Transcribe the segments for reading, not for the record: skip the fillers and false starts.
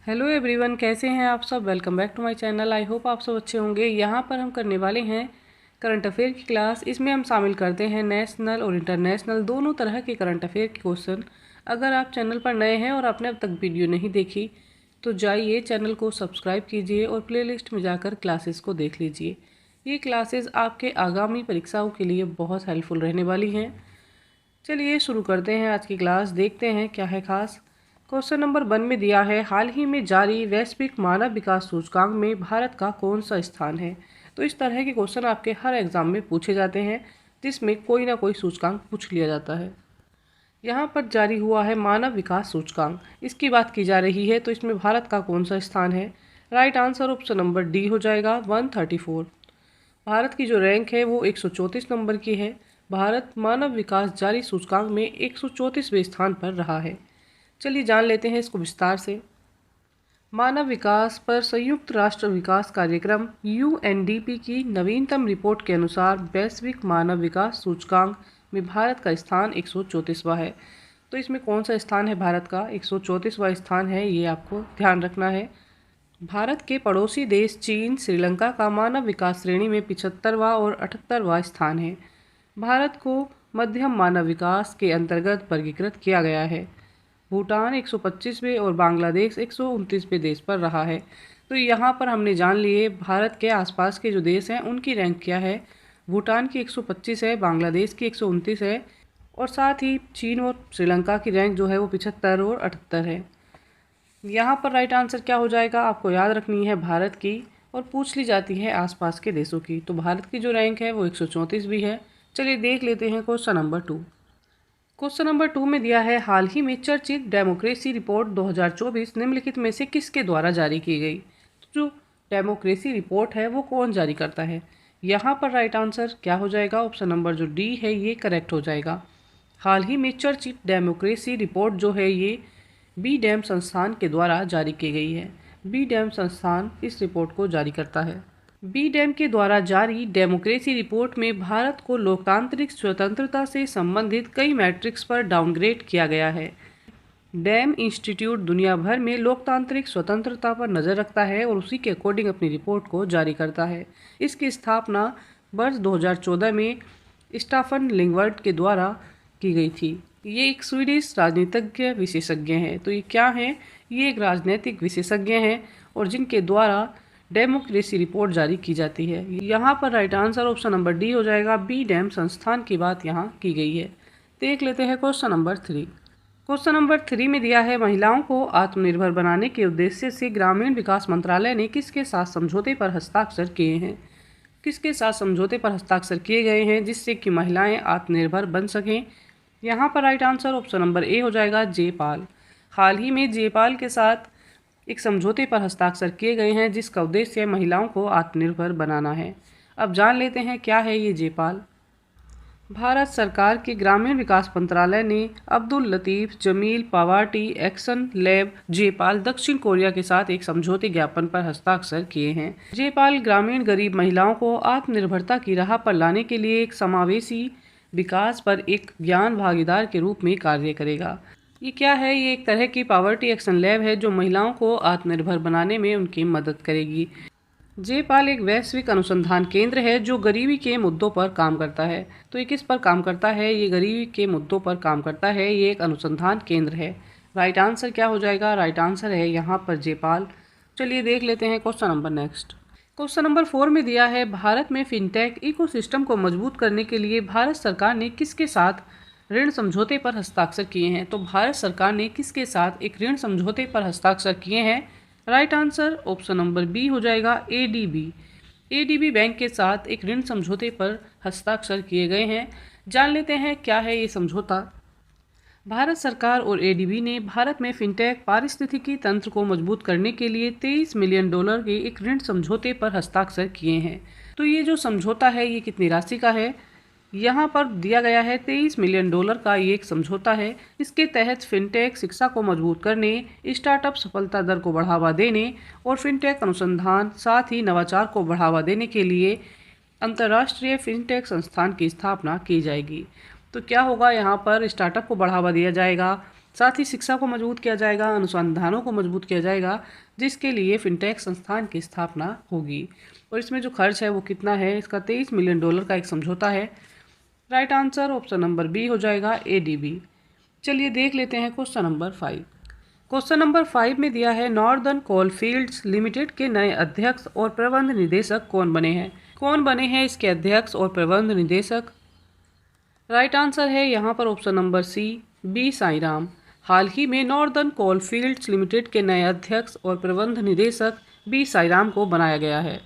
Hello everyone, कैसे हैं आप सब। Welcome back to my channel. I hope आप सब अच्छे होंगे। यहाँ पर हम करने वाले हैं करंट अफेयर की क्लास। इसमें हम शामिल करते हैं नेशनल और इंटरनेशनल दोनों तरह के करंट अफेयर के क्वेश्चन। अगर आप चैनल पर नए हैं और आपने अब तक वीडियो नहीं देखी तो जाइए चैनल को सब्सक्राइब कीजिए और प्लेलिस्ट में जाकर क्लासेस को देख लीजिए। ये क्लासेस आपके आगामी परीक्षाओं के लिए बहुत हेल्पफुल रहने वाली हैं। चलिए शुरू करते हैं आज की क्लास। देखते हैं क्या है खास। क्वेश्चन नंबर 1 में दिया है, हाल ही में जारी वैश्विक मानव विकास सूचकांक में भारत का कौन सा स्थान है। तो इस तरह के क्वेश्चन आपके हर एग्जाम में पूछे जाते हैं जिसमें कोई ना कोई सूचकांक पूछ लिया जाता है। यहाँ पर जारी हुआ है मानव विकास सूचकांक, इसकी बात की जा रही है। तो इसमें भारत का कौन सा स्थान है। Right answer option number D हो जाएगा 134। भारत की जो रैंक है वो 134 नंबर की है। भारत मानव विकास जारी सूचकांक में 134वें स्थान पर रहा है। चलिए जान लेते हैं इसको विस्तार से। मानव विकास पर संयुक्त राष्ट्र विकास कार्यक्रम यूएनडीपी की नवीनतम रिपोर्ट के अनुसार वैश्विक मानव विकास सूचकांक में भारत का स्थान 134वां है। तो इसमें कौन सा स्थान है भारत का। 134वां स्थान है, ये आपको ध्यान रखना है। भारत के पड़ोसी देश चीन, श्रीलंका का मानव विकास श्रेणी में 75वां और 78वां स्थान है। भारत को मध्यम मानव विकास के अंतर्गत वर्गीकृत किया गया है। भूटान 125वें और बांग्लादेश 129वें देश पर रहा है। तो यहाँ पर हमने जान लिए भारत के आसपास के जो देश हैं उनकी रैंक क्या है। भूटान की 125 है, बांग्लादेश की 129 है और साथ ही चीन और श्रीलंका की रैंक जो है वो 75 और 78 है। यहाँ पर राइट आंसर क्या हो जाएगा, आपको याद रखनी है भारत की, और पूछ ली जाती है आसपास के देशों की। तो भारत की जो रैंक है वो 134 भी है। चलिए देख लेते हैं क्वेश्चन नंबर 2। क्वेश्चन नंबर 2 में दिया है, हाल ही में चर्चित डेमोक्रेसी रिपोर्ट 2024 निम्नलिखित में से किसके द्वारा जारी की गई। तो जो डेमोक्रेसी रिपोर्ट है वो कौन जारी करता है। यहाँ पर राइट आंसर क्या हो जाएगा, ऑप्शन नंबर जो डी है ये करेक्ट हो जाएगा। हाल ही में चर्चित डेमोक्रेसी रिपोर्ट जो है ये बी-डैम संस्थान के द्वारा जारी की गई है। बी-डैम संस्थान इस रिपोर्ट को जारी करता है। बी-डैम के द्वारा जारी डेमोक्रेसी रिपोर्ट में भारत को लोकतांत्रिक स्वतंत्रता से संबंधित कई मैट्रिक्स पर डाउनग्रेड किया गया है। डैम इंस्टीट्यूट दुनिया भर में लोकतांत्रिक स्वतंत्रता पर नज़र रखता है और उसी के अकॉर्डिंग अपनी रिपोर्ट को जारी करता है। इसकी स्थापना वर्ष 2014 में स्टाफन लिंगवर्ट के द्वारा की गई थी। ये एक स्वीडिश राजनीतिज्ञ विशेषज्ञ हैं। तो ये क्या हैं, ये एक राजनीतिक विशेषज्ञ हैं और जिनके द्वारा डेमोक्रेसी रिपोर्ट जारी की जाती है। यहाँ पर right answer option number D हो जाएगा। बी-डैम संस्थान की बात यहाँ की गई है। देख लेते हैं क्वेश्चन नंबर 3। क्वेश्चन नंबर 3 में दिया है, महिलाओं को आत्मनिर्भर बनाने के उद्देश्य से ग्रामीण विकास मंत्रालय ने किसके साथ समझौते पर हस्ताक्षर किए हैं। किसके साथ समझौते पर हस्ताक्षर किए गए हैं जिससे कि महिलाएं आत्मनिर्भर बन सकें। यहाँ पर right answer option number A हो जाएगा, जेपाल। हाल ही में जेपाल के साथ एक समझौते पर हस्ताक्षर किए गए हैं जिसका उद्देश्य महिलाओं को आत्मनिर्भर बनाना है। अब जान लेते हैं क्या है ये जेपाल। भारत सरकार के ग्रामीण विकास मंत्रालय ने Abdul Latif Jameel Poverty Action Lab JPAL दक्षिण कोरिया के साथ एक समझौते ज्ञापन पर हस्ताक्षर किए हैं। जेपाल ग्रामीण गरीब महिलाओं को आत्मनिर्भरता की राह पर लाने के लिए एक समावेशी विकास पर एक ज्ञान भागीदार के रूप में कार्य करेगा। ये क्या है, ये एक तरह की पावर्टी एक्शन लैब है जो महिलाओं को आत्मनिर्भर बनाने में उनकी मदद करेगी। जेपाल एक वैश्विक अनुसंधान केंद्र है जो गरीबी के मुद्दों पर काम करता है। तो ये किस पर काम करता है, ये गरीबी के मुद्दों पर काम करता है। ये एक अनुसंधान केंद्र है। राइट आंसर क्या हो जाएगा, राइट आंसर है यहाँ पर जेपाल। चलिए देख लेते हैं question number next. Question number 4 में दिया है, भारत में फिनटेक इकोसिस्टम को मजबूत करने के लिए भारत सरकार ने किसके साथ ऋण समझौते पर हस्ताक्षर किए हैं। तो भारत सरकार ने किसके साथ एक ऋण समझौते पर हस्ताक्षर किए हैं। Right answer option number B हो जाएगा, एडीबी। एडीबी बैंक के साथ एक ऋण समझौते पर हस्ताक्षर किए गए हैं। जान लेते हैं क्या है ये समझौता। भारत सरकार और एडीबी ने भारत में फिनटेक पारिस्थितिकी तंत्र को मजबूत करने के लिए $23 मिलियन के एक ऋण समझौते पर हस्ताक्षर किए हैं। तो ये जो समझौता है ये कितनी राशि का है, यहाँ पर दिया गया है $23 मिलियन का ये एक समझौता है। इसके तहत फिनटेक शिक्षा को मजबूत करने, स्टार्टअप सफलता दर को बढ़ावा देने और फिनटेक अनुसंधान साथ ही नवाचार को बढ़ावा देने के लिए अंतर्राष्ट्रीय फिनटेक संस्थान की स्थापना की जाएगी। तो क्या होगा, यहाँ पर स्टार्टअप को बढ़ावा दिया जाएगा, साथ ही शिक्षा को मजबूत किया जाएगा, अनुसंधानों को मजबूत किया जाएगा, जिसके लिए फिनटेक संस्थान की स्थापना होगी। और इसमें जो खर्च है वो कितना है, इसका $23 मिलियन का एक समझौता है। Right answer option number B हो जाएगा, ADB। चलिए देख लेते हैं क्वेश्चन नंबर 5। क्वेश्चन नंबर 5 में दिया है नॉर्दर्न कोलफील्ड्स लिमिटेड के नए अध्यक्ष और प्रबंध निदेशक कौन बने हैं। कौन बने हैं इसके अध्यक्ष और प्रबंध निदेशक। राइट आंसर है यहाँ पर option number C, B Sairam. हाल ही में नॉर्दर्न कोलफील्ड्स लिमिटेड के नए अध्यक्ष और प्रबंध निदेशक बी साईराम को बनाया गया है।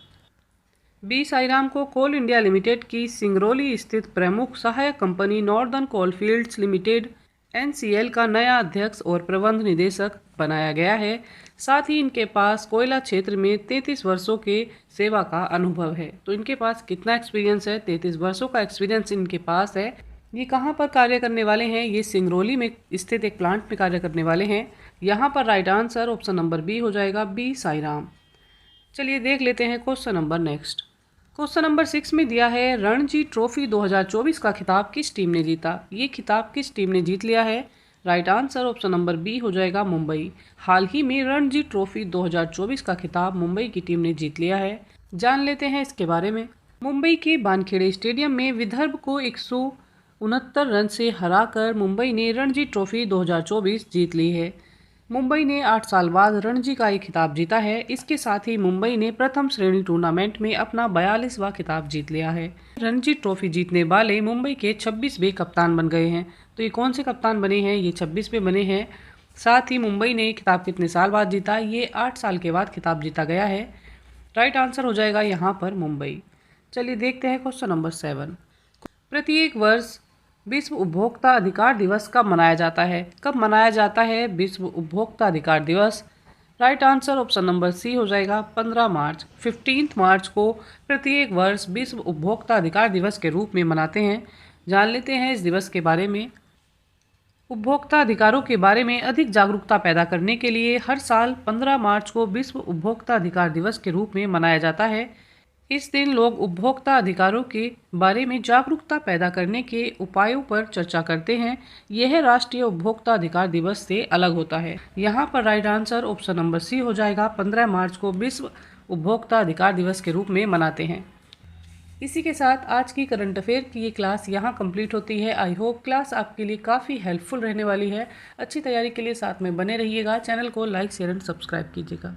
बी साईराम को कोल इंडिया लिमिटेड की सिंगरौली स्थित प्रमुख सहायक company northern coalfields limited NCL का नया अध्यक्ष और प्रबंध निदेशक बनाया गया है। साथ ही इनके पास कोयला क्षेत्र में 33 वर्षों के सेवा का अनुभव है। तो इनके पास कितना एक्सपीरियंस है, 33 वर्षों का एक्सपीरियंस इनके पास है। ये कहाँ पर कार्य करने वाले हैं, ये सिंगरौली में स्थित एक प्लांट में कार्य करने वाले हैं। यहाँ पर right answer option number B हो जाएगा, बी साईराम। चलिए देख लेते हैं question number next. Question number 6 में दिया है रणजी ट्रॉफी 2024 का खिताब किस टीम ने जीता। ये खिताब किस टीम ने जीत लिया है। Right answer option number B हो जाएगा, मुंबई। हाल ही में रणजी ट्रॉफी 2024 का खिताब मुंबई की टीम ने जीत लिया है। जान लेते हैं इसके बारे में। मुंबई के वानखेड़े स्टेडियम में विदर्भ को 169 रन से हराकर मुंबई ने रणजी ट्रॉफी 2024 जीत ली है। मुंबई ने 8 साल बाद रणजी का एक खिताब जीता है। इसके साथ ही मुंबई ने प्रथम श्रेणी टूर्नामेंट में अपना 42वां खिताब जीत लिया है। रणजी ट्रॉफी जीतने वाले मुंबई के 26वें कप्तान बन गए हैं। तो ये कौन से कप्तान बने हैं, ये 26वें बने हैं। साथ ही मुंबई ने खिताब कितने साल बाद जीता, ये 8 साल के बाद खिताब जीता गया है। राइट आंसर हो जाएगा यहाँ पर मुंबई। चलिए देखते हैं क्वेश्चन नंबर 7। प्रत्येक वर्ष विश्व उपभोक्ता अधिकार दिवस कब मनाया जाता है। कब मनाया जाता है विश्व उपभोक्ता अधिकार दिवस। Right answer option number C हो जाएगा, 15 मार्च। 15 मार्च को प्रत्येक वर्ष विश्व उपभोक्ता अधिकार दिवस के रूप में मनाते हैं। जान लेते हैं इस दिवस के बारे में। उपभोक्ता अधिकारों के बारे में अधिक जागरूकता पैदा करने के लिए हर साल 15 मार्च को विश्व उपभोक्ता अधिकार दिवस के रूप में मनाया जाता है। इस दिन लोग उपभोक्ता अधिकारों के बारे में जागरूकता पैदा करने के उपायों पर चर्चा करते हैं। यह राष्ट्रीय उपभोक्ता अधिकार दिवस से अलग होता है। यहाँ पर right answer option number C हो जाएगा, 15 मार्च को विश्व उपभोक्ता अधिकार दिवस के रूप में मनाते हैं। इसी के साथ आज की करंट अफेयर की ये क्लास यहाँ कंप्लीट होती है। आई होप क्लास आपके लिए काफ़ी हेल्पफुल रहने वाली है। अच्छी तैयारी के लिए साथ में बने रहिएगा। चैनल को लाइक, शेयर एंड सब्सक्राइब कीजिएगा।